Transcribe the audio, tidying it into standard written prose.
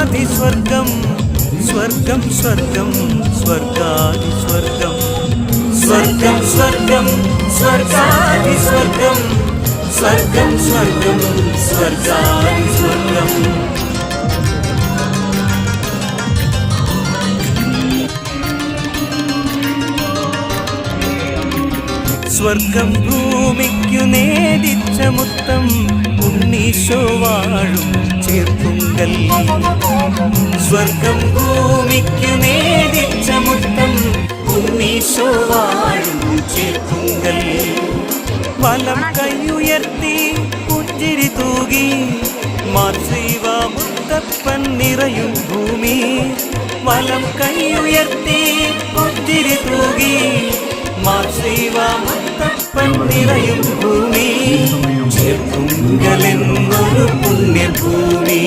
സ്വർഗം സ്വർഗം സ്വർഗം സ്വർഗാദി സ്വർഗം സ്വർഗം സ്വർഗം സ്വർഗാദി സ്വർഗം സ്വർഗം സ്വർഗം സ്വർഗാദി സ്വർഗം സ്വർഗം ഭൂമിക്കു നേദിച്ച മുത്തം ഉണ്ണീശോ വാഴും ചേർത്തുങ്കൽ സ്വർഗം ഭൂമിക്കു നേദിച്ച മുത്തം ഉണ്ണീശോ വാഴും ചേർത്തുങ്കൽ വലം കൈയുയർത്തി പുഞ്ചിരി തൂകി മാർശ്രീവ മുത്തപ്പൻ നിറയും ഭൂമി വലം കൈയുയർത്തി പുഞ്ചിരി തൂകി മാർശ്രീവ മുത്തപ്പൻ നിറയും ഭൂമി ചേർത്തുങ്കലെന്നൊരു പുണ്യഭൂമി